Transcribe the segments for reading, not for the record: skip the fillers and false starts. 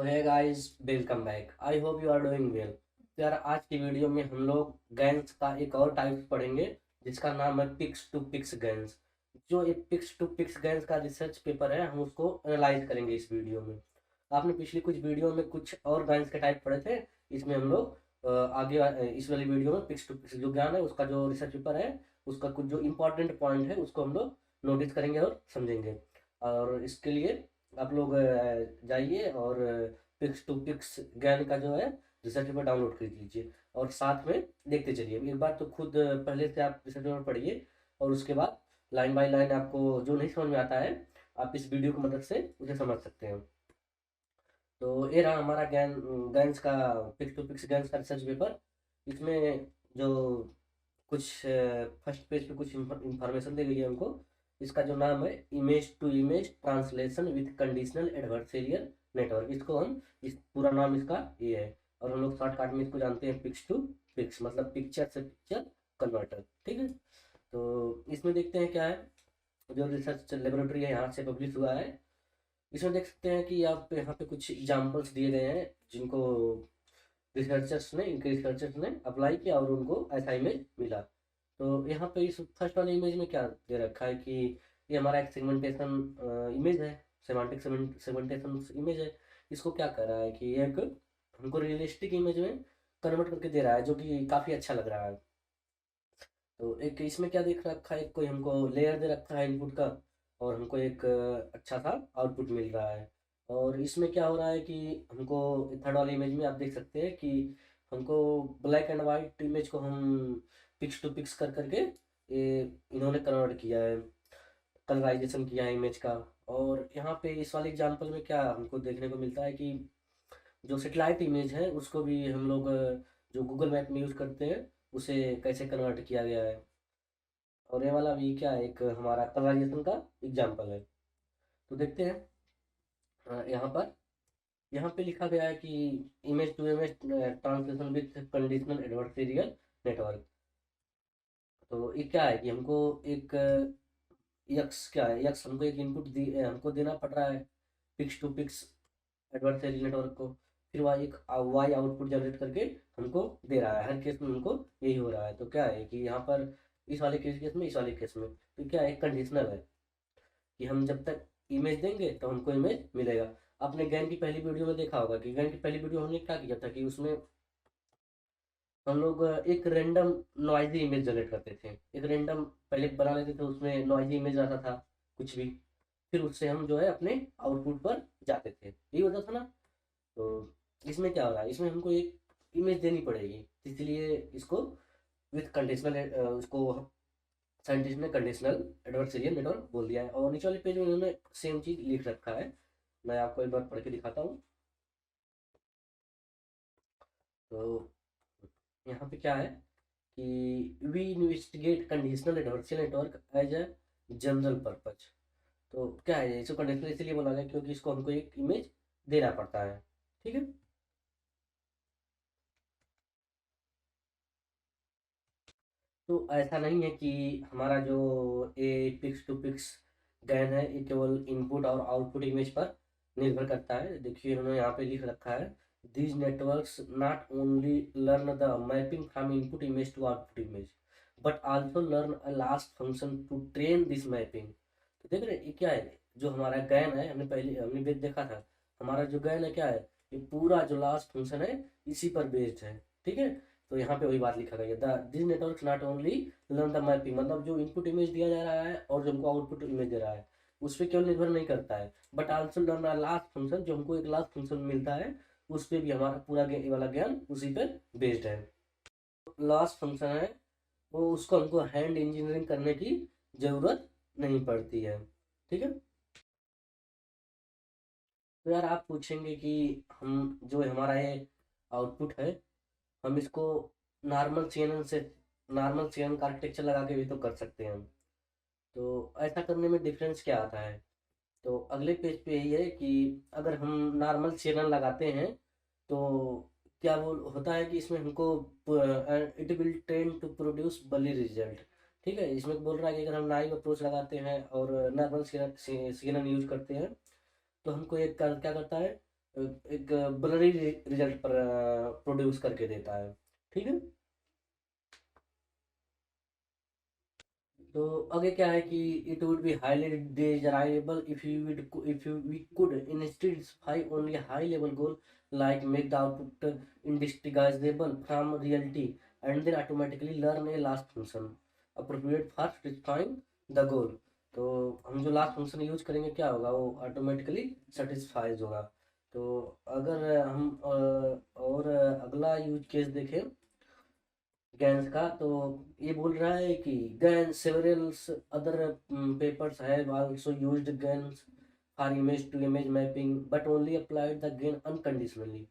तो है guys, welcome back. I hope you are doing well. तो यार, आज की वीडियो में हम लोग गैंस का एक और टाइप पढ़ेंगे जिसका नाम है पिक्स टू पिक्स गैंस। जो एक पिक्स टू पिक्स गैंस का रिसर्च पेपर है, हम उसको एनालाइज करेंगे इस वीडियो में। आपने पिछली कुछ वीडियो में कुछ और गैंस के टाइप पढ़े थे। इसमें हम लोग इस वाली वीडियो में पिक्स टू पिक्स जो ज्ञान है उसका जो रिसर्च पेपर है, उसका कुछ जो इंपॉर्टेंट पॉइंट है उसको हम लोग नोटिस करेंगे और समझेंगे। और इसके लिए आप लोग जाइए और पिक्स टू पिक्स ज्ञान का जो है रिसर्च पेपर डाउनलोड कर लीजिए और साथ में देखते चलिए। एक बार तो खुद पहले से आप रिसर्च पेपर पढ़िए और उसके बाद लाइन बाय लाइन आपको जो नहीं समझ में आता है आप इस वीडियो की मदद से उसे समझ सकते हैं। तो ये रहा हमारा ज्ञान गैंस का पिक्स टू पिक्स गैंस का रिसर्च पेपर। इसमें जो कुछ फर्स्ट पेज पे कुछ इंफॉर्मेशन दी गई है हमको। इसका जो नाम है image to image translation with conditional adversarial network, इसको हम इस पूरा नाम इसका ये है। और हम लोग शॉर्टकट में इसको जानते हैं पिक्स टू पिक्स, मतलब पिक्चर से पिक्चर कन्वर्टर। ठीक है, तो इसमें देखते हैं क्या है। जो रिसर्च लेबोरेटरी है यहाँ से पब्लिश हुआ है, इसमें देख सकते हैं कि आप यहाँ पे कुछ एग्जाम्पल्स दिए गए हैं जिनको इनके रिसर्चर्स ने अप्लाई किया और उनको ऐसा इमेज मिला। तो यहाँ पे इस फर्स्ट वाले इमेज में क्या दे रखा है कि ये हमारा एक सेगमेंटेशन इमेज है, सेमांटिक सेगमेंटेशन इमेज है। इसको क्या कर रहा है कि ये एक हमको रियलिस्टिक इमेज में कन्वर्ट करके दे रहा है, जो कि काफ़ी अच्छा लग रहा है। तो एक इसमें क्या देख रखा है, कोई हमको लेयर दे रखा है इनपुट का और हमको एक अच्छा सा आउटपुट मिल रहा है। और इसमें क्या हो रहा है कि हमको थर्ड वाले इमेज में आप देख सकते हैं कि हमको ब्लैक एंड वाइट इमेज को हम पिक्स टू पिक्स कर करके ये इन्होंने कन्वर्ट किया है, कलराइजेशन किया है इमेज का। और यहाँ पे इस वाले एग्जांपल में क्या हमको देखने को मिलता है कि जो सेटेलाइट इमेज है उसको भी हम लोग जो गूगल मैप में यूज़ करते हैं उसे कैसे कन्वर्ट किया गया है। और ये वाला भी क्या है, एक हमारा कलराइजेशन का एग्जांपल है। तो देखते हैं यहाँ पे लिखा गया है कि image to image translation with conditional adversarial network. तो ये क्या है कि हमको एक यक्स क्या है, यक्स हमको एक इनपुट हमको देना पड़ रहा है pix to pix adversarial network को। फिर वह एक वाई आउटपुट जनरेट करके हमको दे रहा है। हर केस में हमको यही हो रहा है। तो क्या है कि यहाँ पर इस वाले केस में, इस वाले केस में तो क्या है, कंडीशनल है कि हम जब तक इमेज देंगे तो हमको इमेज मिलेगा। आपने गैन की पहली वीडियो में देखा होगा कि गैन की पहली वीडियो हमने क्या किया था कि उसमें हम लोग एक रेंडम नॉइजी इमेज जनरेट करते थे। एक रेंडम पहले बना लेते थे, उसमें नॉइजी इमेज आता था कुछ भी, फिर उससे हम जो है अपने आउटपुट पर जाते थे, यही होता था ना। तो इसमें क्या हो रहा है, इसमें हमको एक इमेज देनी पड़ेगी, इसलिए इसको विथ कंडीशनल उसको साइंटिस्ट ने कंडीशनल एडवर्सेरियल नेटवर्क बोल दिया है। और नीचे वाले पेज में उन्होंने सेम चीज लिख रखा है। मैं आपको एक बार पढ़ के दिखाता हूँ। तो यहाँ पे क्या है कि we investigate conditional adversarial network as a general purpose. तो क्या है, इसको कंडीशनल इसलिए बोला गया क्योंकि इसको हमको एक इमेज देना पड़ता है। ठीक है, तो ऐसा नहीं है कि हमारा जो ए पिक्स टू पिक्स गैन है ये केवल इनपुट और आउटपुट इमेज पर निर्भर करता है। देखिए उन्होंने यहाँ पे लिख रखा है, these networks not only learn the mapping from input image to output image but also learn a loss function to train this mapping. तो देख रहे हैं, ये क्या है, जो हमारा गैन है, हमने देखा था, हमारा जो गैन है क्या है, ये पूरा जो लास्ट फंक्शन है इसी पर बेस्ड है। ठीक है, तो यहाँ पे वही बात लिखा गया है, this network not only learn the mapping, मतलब जो इनपुट इमेज दिया जा रहा है और जो हमको आउटपुट इमेज दे रहा है उस पर केवल निर्भर नहीं करता है, but also learn last function, जो हमको एक लास्ट फंक्शन मिलता है उस पर भी हमारा पूरा ये वाला ज्ञान उसी पर बेस्ड है। लास्ट फंक्शन है वो, उसको हमको हैंड इंजीनियरिंग करने की जरूरत नहीं पड़ती है। ठीक है, तो यार आप पूछेंगे कि हम जो हमारा ये आउटपुट है, हम इसको नॉर्मल सीएनएन से, नॉर्मल सीएनएन का आर्किटेक्चर लगा के भी तो कर सकते हैं हम। तो ऐसा करने में डिफरेंस क्या आता है, तो अगले पेज पे यही है कि अगर हम नॉर्मल सीएनएन लगाते हैं तो क्या वो होता है कि इसमें हमको it will train to produce blurry result. ठीक है, इसमें बोल रहा है कि अगर हम नाइव अप्रोच लगाते हैं और नॉर्मल सीएनएन यूज करते हैं तो हमको एक क्या करता है, एक ब्लरी रिजल्ट पर प्रोड्यूस करके देता है। ठीक है। तो आगे क्या है कि it would be highly desirable if you we could instead specify only high level goal like make the output indistinguishable from reality and then automatically learn a loss function appropriate for specifying the goal. तो हम जो last function use करेंगे क्या होगा, वो automatically satisfies होगा। तो अगर हम और अगला यूज केस देखें गैंस का, तो ये बोल रहा है कि GAN several other papers have also used GANs for image to image mapping but only applied the GAN unconditionally.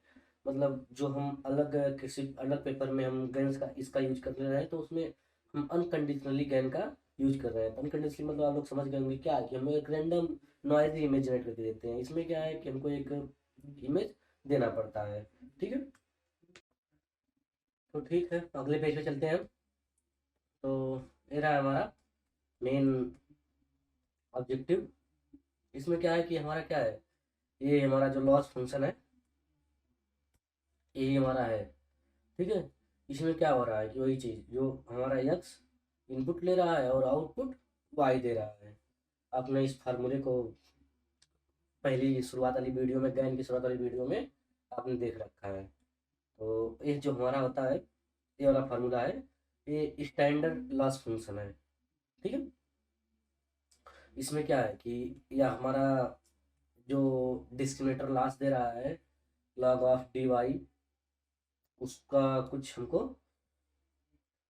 मतलब जो हम अलग किसी अलग पेपर में हम गैन्स का इसका यूज कर रहे हैं, तो उसमें हम अनकंडीशनली गैन का यूज कर रहे हैं। अनकंडीशनली मतलब आप लोग समझ गए होंगे क्या है कि हम एक रैंडम नॉइजी इमेज जनरेट करके देते हैं। इसमें क्या है कि हमको एक इमेज देना पड़ता है। ठीक है। तो ठीक है, अगले पेज पे चलते हैं। तो ये रहा हमारा मेन ऑब्जेक्टिव। इसमें क्या है कि हमारा क्या है, ये हमारा जो लॉस फंक्शन है ये हमारा है। ठीक है। इसमें क्या हो रहा है कि वही चीज़ जो हमारा यक्स इनपुट ले रहा है और आउटपुट वाई दे रहा है। आपने इस फार्मूले को पहली शुरुआत वाली वीडियो में, गैन की शुरुआत वाली वीडियो में आपने देख रखा है। तो ये जो हमारा होता है, ये वाला फार्मूला है, ये स्टैंडर्ड लॉस फंक्शन है। ठीक है। इसमें क्या है कि यह हमारा जो डिस्क्रिमिनेटर लॉस दे रहा है लॉग ऑफ डी वाई, उसका कुछ हमको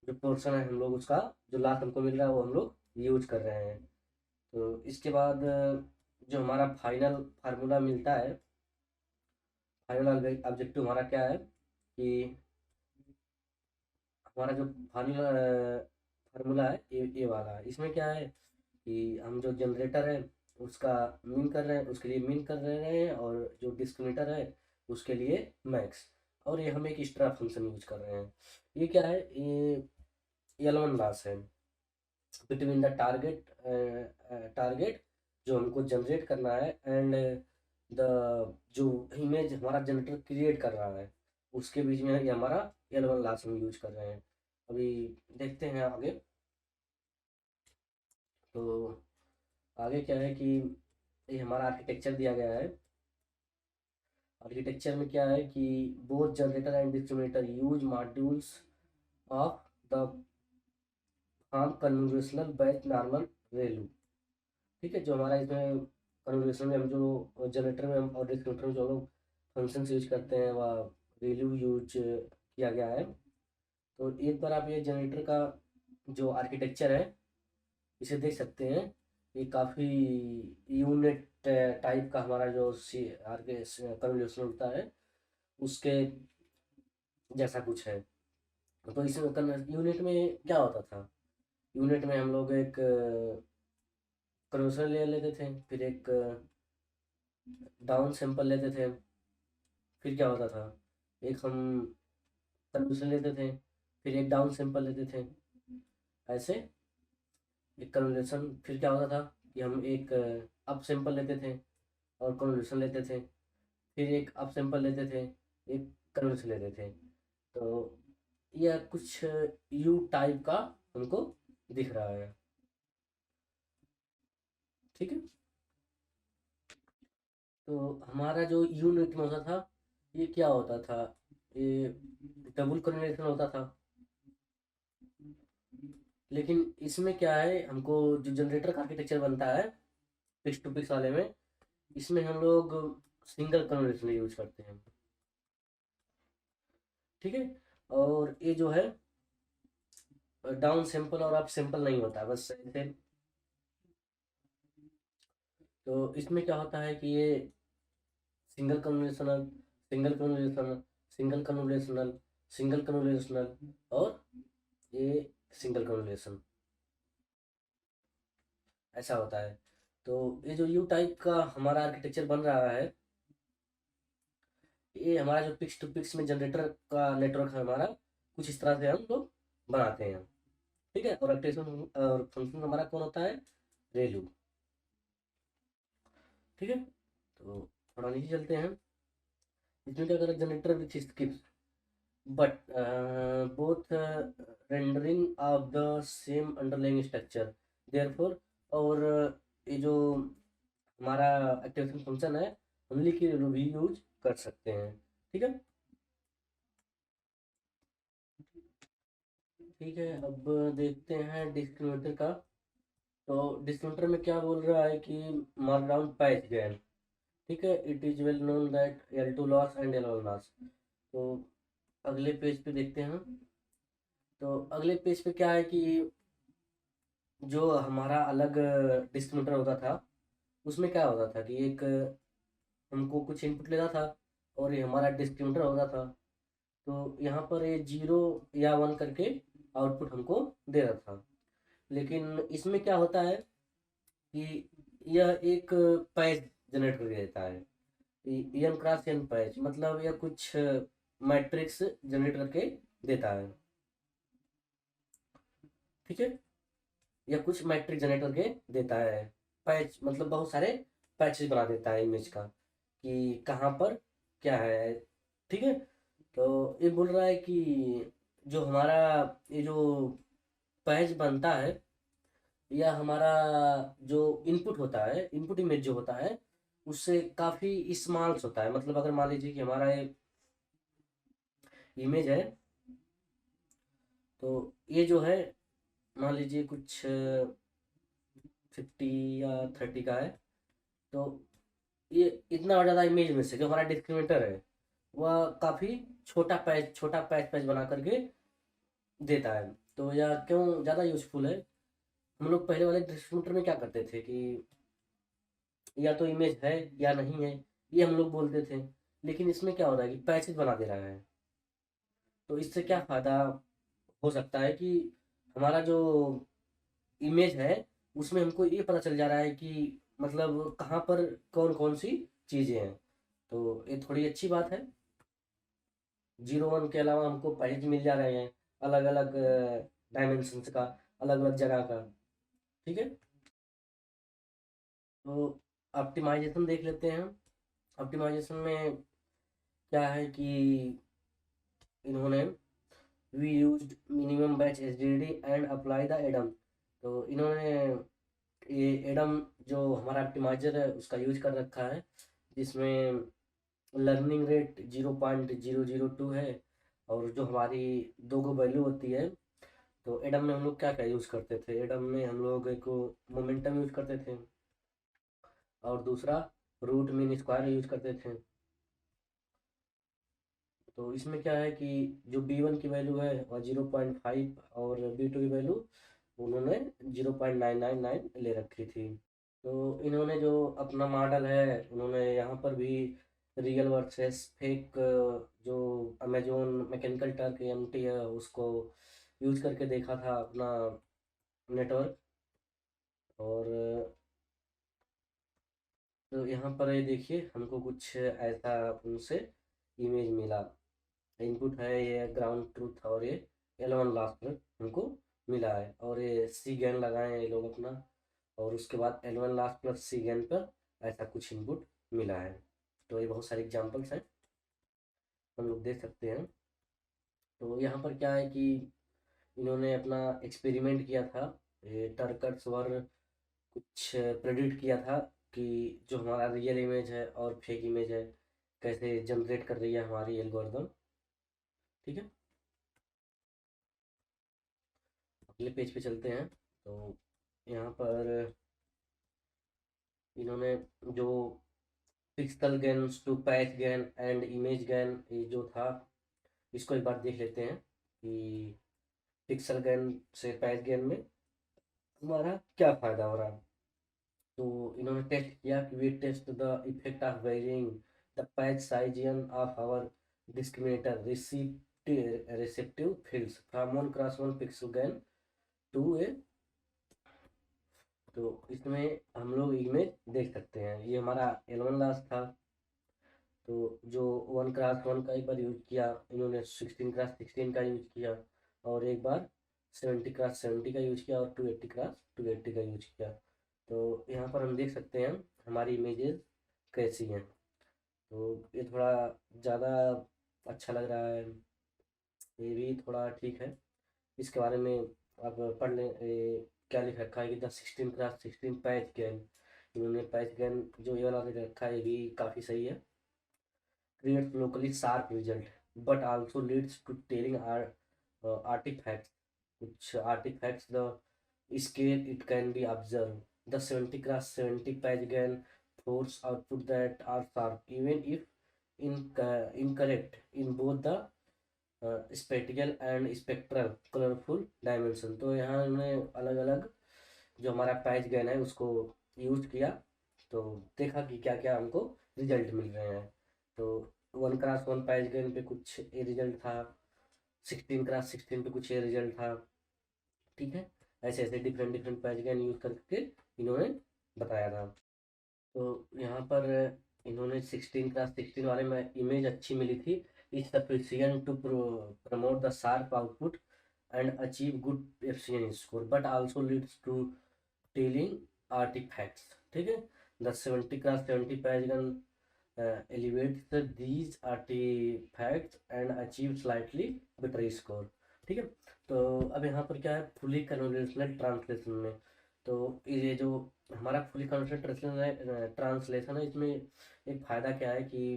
जो पोर्शन है हम लोग उसका जो लास्ट हमको मिल रहा है वो हम लोग यूज कर रहे हैं। तो इसके बाद जो हमारा फाइनल फार्मूला मिलता है, फाइनल ऑब्जेक्टिव हमारा क्या है कि हमारा जो फाइनल फार्मूला है ये वाला है। इसमें क्या है कि हम जो जनरेटर है उसका मीन कर रहे हैं, उसके लिए मीन कर रहे हैं, और जो डिस्क्रिमिनेटर है उसके लिए मैक्स, और ये हम एक एक्स्ट्रा फंक्शन यूज कर रहे हैं। ये क्या है, ये L1 लॉस है बिटवीन द टारगेट जो हमको जनरेट करना है एंड द जो इमेज हमारा जनरेटर क्रिएट कर रहा है उसके बीच में ये हमारा L1 लॉस हम यूज कर रहे हैं। अभी देखते हैं आगे। तो आगे क्या है कि ये हमारा आर्किटेक्चर दिया गया है। आर्किटेक्चर में क्या है कि both generator and discriminator use modules of the form convolutional batch normal ReLU. ठीक है। जो हमारा इसमें कन्वोल्यूशन में हम जो जनरेटर में हम और डिस्क्रिमिनेटर में जो लोग फंक्शन यूज करते हैं वह रेलू यूज किया गया है। तो एक बार आप ये जनरेटर का जो आर्किटेक्चर है इसे देख सकते हैं। ये काफ़ी यूनिट टाइप का हमारा जो सी आर के कन्वोल्यूशन होता है उसके जैसा कुछ है। तो इसमें यूनिट में क्या होता था, यूनिट में हम लोग एक कन्वर्सन ले लेते थे, फिर एक डाउन सैंपल लेते थे, फिर क्या होता था एक हम कन्वर्सन लेते थे, फिर एक डाउन सैंपल लेते थे। ऐसे एक कन्वर्सन फिर क्या होता था कि हम एक अप सैंपल लेते थे और कन्वर्सन लेते थे, फिर एक अप सैंपल लेते थे, एक कन्वर्सन लेते थे। तो यह कुछ यू टाइप का हमको दिख रहा है। ठीक है। तो हमारा जो यूनिट में होता था ये क्या होता था, ये डबल कन्वर्सन होता था। लेकिन इसमें क्या है, हमको जो जनरेटर का आर्किटेक्चर बनता है पिक्स टू पिक्स वाले में, इसमें हम लोग सिंगल कन्वर्सन यूज करते हैं। ठीक है। और ये जो है डाउन सैंपल और अप सैंपल नहीं होता, बस ऐसे। तो इसमें क्या होता है कि ये single convolutional, single convolutional, single convolutional, single convolutional, और ये सिंगल कन्वोल्यूशन, ऐसा होता है। तो ये जो यू टाइप का हमारा आर्किटेक्चर बन रहा है, ये हमारा जो पिक्स टू पिक्स में जनरेटर का नेटवर्क है हमारा, कुछ इस तरह से हम लोग बनाते हैं। ठीक है। और एक्सटेंशन और फंक्शन हमारा कौन होता है, रेलू। ठीक है। तो थोड़ा नीचे चलते हैं। इसमें क्या करें, generator which skips but both rendering of the same underlying structure, therefore और ये जो हमारा एक्टिवेशन फंक्शन है ओनली की भी यूज कर सकते हैं। ठीक है, ठीक है। अब देखते हैं डिस्क्रिमिनेटर का। तो डिस्क्रिमिनेटर में क्या बोल रहा है कि मार्कडाउन पैच गेन। ठीक है, it is well known that L2 loss and L1 loss. तो अगले पेज पे देखते हैं। तो अगले पेज पे क्या है कि जो हमारा अलग डिस्क्रिमिनेटर होता था उसमें क्या होता था कि एक हमको कुछ इनपुट लेना था और ये हमारा डिस्क्रिमिनेटर होता था। तो यहाँ पर ये 0 या 1 करके आउटपुट हमको दे रहा था। लेकिन इसमें क्या होता है कि यह एक पैच जनरेट करके देता है, एन क्रॉस एन पैच, मतलब यह कुछ मैट्रिक्स जनरेट करके देता है। ठीक है, या कुछ मैट्रिक जनरेट करके देता है। पैच मतलब बहुत सारे पैचेस बना देता है इमेज का कि कहाँ पर क्या है। ठीक है, तो ये बोल रहा है कि जो हमारा ये जो पैच बनता है या हमारा जो इनपुट होता है, इनपुट इमेज जो होता है उससे काफ़ी स्मॉल्स होता है। मतलब अगर मान लीजिए कि हमारा ये इमेज है, तो ये जो है मान लीजिए कुछ 50 या 30 का है। तो ये इतना ज़्यादा इमेज में से जो हमारा डिस्क्रिमिनेटर है वह काफ़ी छोटा पैच पैच बना करके देता है। तो यह क्यों ज़्यादा यूजफुल है, हम लोग पहले वाले डिस्ट्रीब्यूटर में क्या करते थे कि या तो इमेज है या नहीं है, ये हम लोग बोलते थे। लेकिन इसमें क्या हो रहा है कि पैचेज बना दे रहा है। तो इससे क्या फ़ायदा हो सकता है कि हमारा जो इमेज है उसमें हमको ये पता चल जा रहा है कि मतलब कहाँ पर कौन कौन सी चीज़ें हैं। तो ये थोड़ी अच्छी बात है। 0 1 के अलावा हमको पैच मिल जा रहे हैं अलग अलग डायमेंशंस का, अलग अलग जगह का। ठीक है, तो ऑप्टिमाइजेशन देख लेते हैं। ऑप्टिमाइजेशन में क्या है कि इन्होंने we used minimum batch SDD and apply the Adam. तो इन्होंने ये एडम जो हमारा ऑप्टिमाइजर है उसका यूज कर रखा है, जिसमें लर्निंग रेट 0.002 है। और जो हमारी दो गो वैल्यू होती है, तो एडम में हम लोग क्या क्या यूज़ करते थे, एडम में हम लोग एक मोमेंटम यूज करते थे और दूसरा रूट मीन स्क्वायर यूज करते थे। तो इसमें क्या है कि जो B1 की वैल्यू है वह 0.5 और B2 की वैल्यू उन्होंने 0.999 ले रखी थी। तो इन्होंने जो अपना मॉडल है उन्होंने यहाँ पर भी रियल वर्सेस फेक जो अमेजोन मैकेनिकल टर्क एमटी है उसको यूज करके देखा था अपना नेटवर्क। और तो यहाँ पर ये देखिए हमको कुछ ऐसा उनसे इमेज मिला। इनपुट है ये ग्राउंड ट्रूथ और ये L1 लास्ट में हमको मिला है। और ये सी गैन लगाए हैं ये लोग अपना, और उसके बाद L1 लास्ट प्लस सी गैन पर ऐसा कुछ इनपुट मिला है। तो ये बहुत सारे एग्जांपल्स हैं, हम लोग देख सकते हैं। तो यहाँ पर क्या है कि इन्होंने अपना एक्सपेरिमेंट किया था, ये टर्कर्स वर कुछ प्रेडिक्ट किया था कि जो हमारा रियल इमेज है और फेक इमेज है कैसे जनरेट कर रही है हमारी एल्गोरिदम। ठीक है, अगले पेज पे चलते हैं। तो यहाँ पर इन्होंने जो pixel GANs to patch GAN and image GAN ये जो था इसको एक बार देख लेते हैं कि पिक्सल गेन से पैच गेन में हमारा क्या फ़ायदा हो रहा है। तो इन्होंने टेस्ट किया कि we test the effect of varying the patch size of our discriminator receptive fields from 1 cross 1 pixel GAN to a. तो इसमें हम लोग इमेज देख सकते हैं, ये हमारा L1 लास्ट था। तो जो 1 क्रॉस 1 का एक बार यूज किया इन्होंने, 16 क्रॉस 16 का यूज किया, और एक बार 70 क्रॉस 70 का यूज किया, और 280 क्रॉस 280 का यूज किया। तो यहाँ पर हम देख सकते हैं हमारी इमेजेस कैसी हैं। तो ये थोड़ा ज़्यादा अच्छा लग रहा है, ये भी थोड़ा ठीक है। इसके बारे में आप पढ़ लें। क्या लिख रखा है कि द 16x16 पैच गेन, इन्होंने पैच गेन जो ये वाला लिख रखा है ये भी काफ़ी सही है। Creates locally sharp result but also leads to telling artifacts, which artifacts the scale it can be observed. The 70x70 page can force output that are sharp even if incorrect in both the spectacled and spectral colourful dimension. तो यहाँ हमने अलग अलग जो हमारा patch gun है उसको use किया, तो देखा कि क्या क्या हमको रिजल्ट मिल रहे हैं। तो 1x1 पैच गन पे कुछ ये रिजल्ट था, 16x16 पे कुछ ये रिजल्ट था। ठीक है, ऐसे ऐसे different different patch gun use करके इन्होंने बताया था। तो यहाँ पर इन्होंने 16x16 वाले में इमेज अच्छी मिली थी, is sufficient to promote the sharp output and achieve good efficiency score but also leads to telling artifacts. ठीक है, the 70x70 patch GAN elevates these artifacts and achieve slightly better score। ठीक है, तो अब यहाँ पर क्या है, फुली कन्वर्सेशनल ट्रांसलेशन में, तो ये जो हमारा फुली कन्वर्सेशनल ट्रांसलेशन है इसमें एक फ़ायदा क्या है कि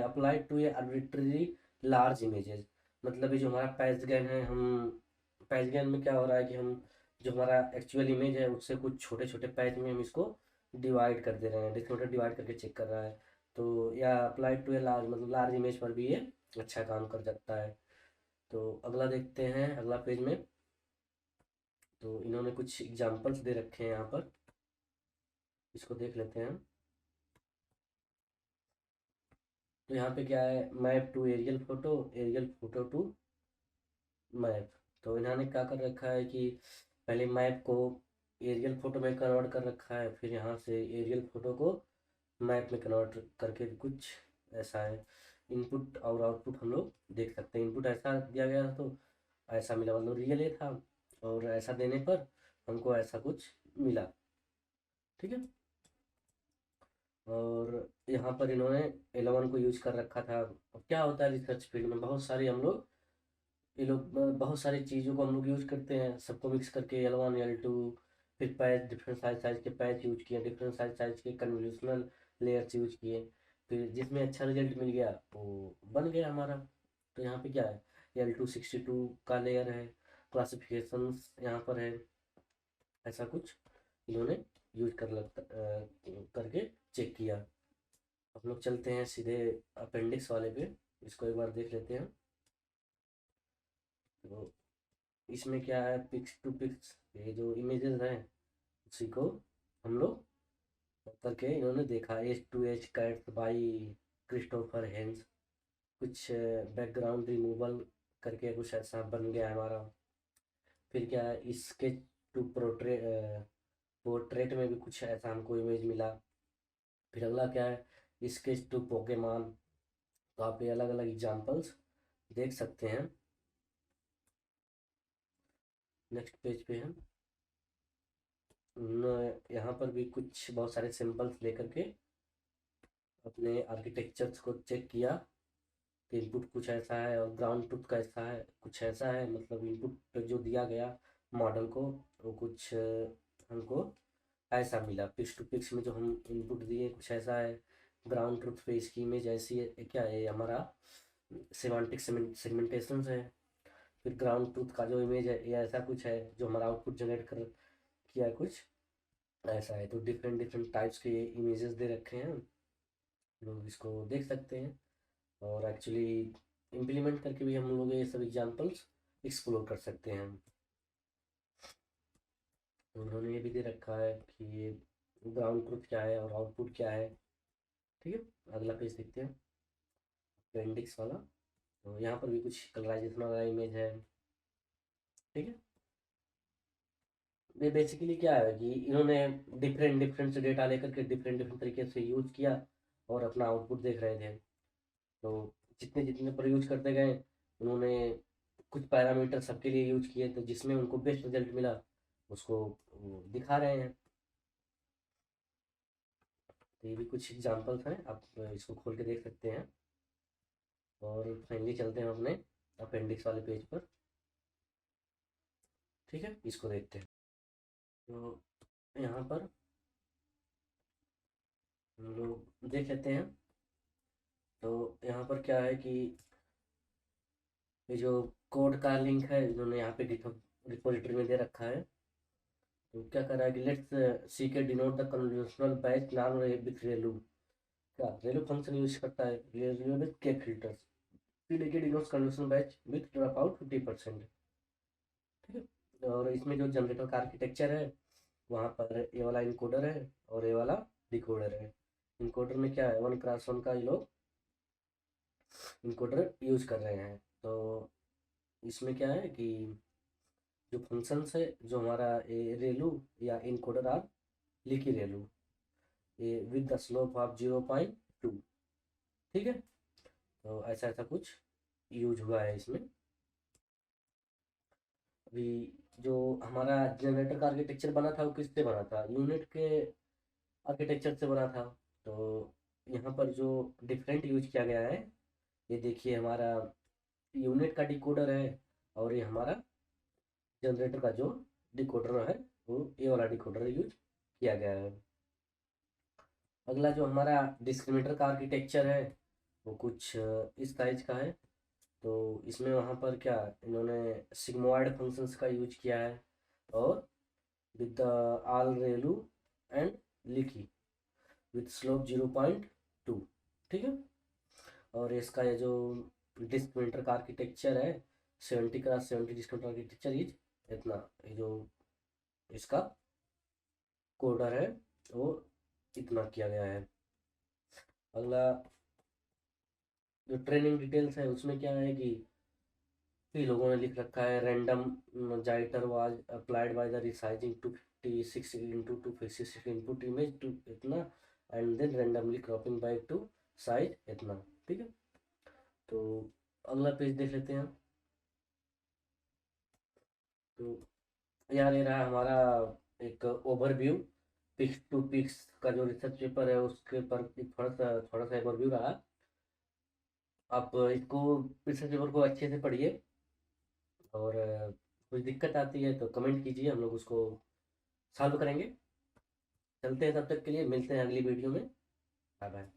apply to a arbitrary large images. मतलब ये जो हमारा पैच गन है, हम पैच गन में क्या हो रहा है कि हम जो हमारा एक्चुअल इमेज है उससे कुछ छोटे छोटे पैच में हम इसको डिवाइड कर दे रहे हैं, डिस्क्रिमिनेटर डिवाइड करके चेक कर रहा है। तो या अप्लाई टू ए लार्ज, मतलब लार्ज इमेज पर भी ये अच्छा काम कर सकता है। तो अगला देखते हैं, अगला पेज में तो इन्होंने कुछ एग्जांपल्स दे रखे हैं यहाँ पर, इसको देख लेते हैं। तो यहाँ पे क्या है, map to aerial photo, aerial photo to map. तो इन्होंने क्या कर रखा है कि पहले मैप को एरियल फोटो में कन्वर्ट कर रखा है, फिर यहाँ से एरियल फोटो को मैप में कन्वर्ट करके कुछ ऐसा है। इनपुट और आउटपुट हम लोग देख सकते हैं, इनपुट ऐसा दिया गया था तो ऐसा मिला, मतलब रियल ये था, और ऐसा देने पर हमको ऐसा कुछ मिला। ठीक है, और यहाँ पर इन्होंने एलेवन को यूज कर रखा था। अब क्या होता है रिसर्च फील्ड में बहुत सारी हम लोग ये लोग बहुत सारी चीज़ों को हम लोग यूज करते हैं, सबको मिक्स करके L1 L2, फिर पैच डिफरेंट साइज साइज के पैच यूज किए, डिफरेंट साइज साइज के कन्वोल्यूशनल लेयर्स यूज किए, फिर जिसमें अच्छा रिजल्ट मिल गया वो बन गया हमारा। तो यहाँ पे क्या है, L262 का लेयर है, क्लासिफिकेशंस यहाँ पर है, ऐसा कुछ इन्होंने यूज करके चेक किया। हम लोग चलते हैं सीधे अपेंडिक्स वाले पे, इसको एक बार देख लेते हैं। तो इसमें क्या है, पिक्स टू पिक्स, ये जो इमेजेस हैं उसी को हम लोग करके इन्होंने देखा। H2H cats by Christopher hence, कुछ बैकग्राउंड रिमूवल करके कुछ ऐसा बन गया हमारा। फिर क्या है, स्केच टू पोर्ट्रेट में भी कुछ ऐसा हमको इमेज मिला। फिर अगला क्या है, स्केच टू पोकेमॉन। तो आप ये अलग अलग एग्जांपल्स देख सकते हैं। नेक्स्ट पेज पे हम यहाँ पर भी कुछ बहुत सारे सिंपल्स लेकर के अपने आर्किटेक्चर्स को चेक किया कि इनपुट कुछ ऐसा है और ग्राउंड ट्रुथ कैसा है, कुछ ऐसा है, मतलब इनपुट जो दिया गया मॉडल को वो कुछ हमको ऐसा मिला। पिक्स टू पिक्स में जो हम इनपुट दिए कुछ ऐसा है, ग्राउंड ट्रुथ पे इसकी इमेज ऐसी है, क्या है हमारा सेमांटिक सेगमेंटेशन है। फिर ग्राउंड ट्रुथ का जो इमेज है ये ऐसा कुछ है, जो हमारा आउटपुट जनरेट कर किया है कुछ ऐसा है। तो डिफरेंट डिफरेंट टाइप्स के इमेजेस दे रखे हैं, लोग इसको देख सकते हैं, और एक्चुअली इम्प्लीमेंट करके भी हम लोग ये सब एग्जांपल्स एक्सप्लोर कर सकते हैं। उन्होंने ये भी दे रखा है कि ये ग्राउंड ट्रुथ क्या है और आउटपुट क्या है। ठीक है, अगला पेज देखते हैं, अपेंडिक्स वाला। तो यहाँ पर भी कुछ कलराइजेशन वाला इमेज है। ठीक है, ये बेसिकली क्या है कि इन्होंने डिफरेंट डिफरेंट से डेटा लेकर के डिफरेंट डिफरेंट तरीके से यूज किया और अपना आउटपुट देख रहे थे। तो जितने जितने पर यूज करते गए उन्होंने कुछ पैरामीटर सबके लिए यूज किए, तो जिसमें उनको बेस्ट रिजल्ट मिला उसको वो दिखा रहे हैं। तो ये भी कुछ एग्जांपल्स हैं, आप इसको खोल के देख सकते हैं। और फाइनली चलते हैं अपने अपेंडिक्स वाले पेज पर। ठीक है, इसको देखते हैं। तो यहाँ पर हम लोग देख लेते हैं। तो यहाँ पर क्या है कि ये जो कोड का लिंक है इन्होंने यहाँ पे गिटहब रिपोजिटरी में दे रखा है। तो क्या कर रहा है कि let's see K denote the conventional batch नाम विथ रेलू। क्या रेलू फंक्शन यूज करता है ReLU with K filters, PDK denotes conventional batch with dropout 50%। ठीक है, और इसमें जो जनरेटर का आर्किटेक्चर है वहाँ पर ये वाला इनकोडर है और ये वाला डिकोडर है। इनकोडर में क्या है 1x1 का ये लोग इनकोडर यूज कर रहे हैं। तो इसमें क्या है कि जो फंक्शंस है जो हमारा ये रेलू या इनकोडर आर लिकी रेलू ये विद द स्लोप ऑफ 0.2। ठीक है, तो ऐसा ऐसा कुछ यूज हुआ है इसमें। अभी जो हमारा जनरेटर का आर्किटेक्चर बना था वो किससे बना था, यूनिट के आर्किटेक्चर से बना था। तो यहाँ पर जो डिफरेंट यूज किया गया है ये देखिए, हमारा यूनिट का डिकोडर है और ये हमारा जनरेटर का जो डिकोडर है वो ये वाला डिकोडर यूज किया गया है। अगला जो हमारा डिस्क्रिमिनेटर का आर्किटेक्चर है वो कुछ इस साइज का है। तो इसमें वहाँ पर क्या इन्होंने सिग्मोइड फंक्शंस का यूज किया है और with the all Relu and लिखी विथ स्लोप 0.2। ठीक है, और इसका ये जो डिस्क्रिमिनेटर का आर्किटेक्चर है 70x70 डिस्क्रिमिनेटर आर्किटेक्चर इज इतना, ये जो इसका कोडर है वो इतना किया गया है। अगला जो ट्रेनिंग डिटेल्स है उसमें क्या है कि कई लोगों ने लिख रखा है random jitter was applied by the resizing 256 into 256 input image to इतना and then randomly cropping by to size इतना। ठीक है, तो अगला पेज देख लेते हैं। तो यार ये रहा हमारा एक ओवरव्यू पिक्स टू पिक्स का जो रिसर्च पेपर है उसके पर एक थोड़ा सा ओवरव्यू रहा। आप इसको रिसर्च पेपर को अच्छे से पढ़िए और कुछ दिक्कत आती है तो कमेंट कीजिए, हम लोग उसको सॉल्व करेंगे। चलते हैं, तब तक के लिए मिलते हैं अगली वीडियो में। Bye bye.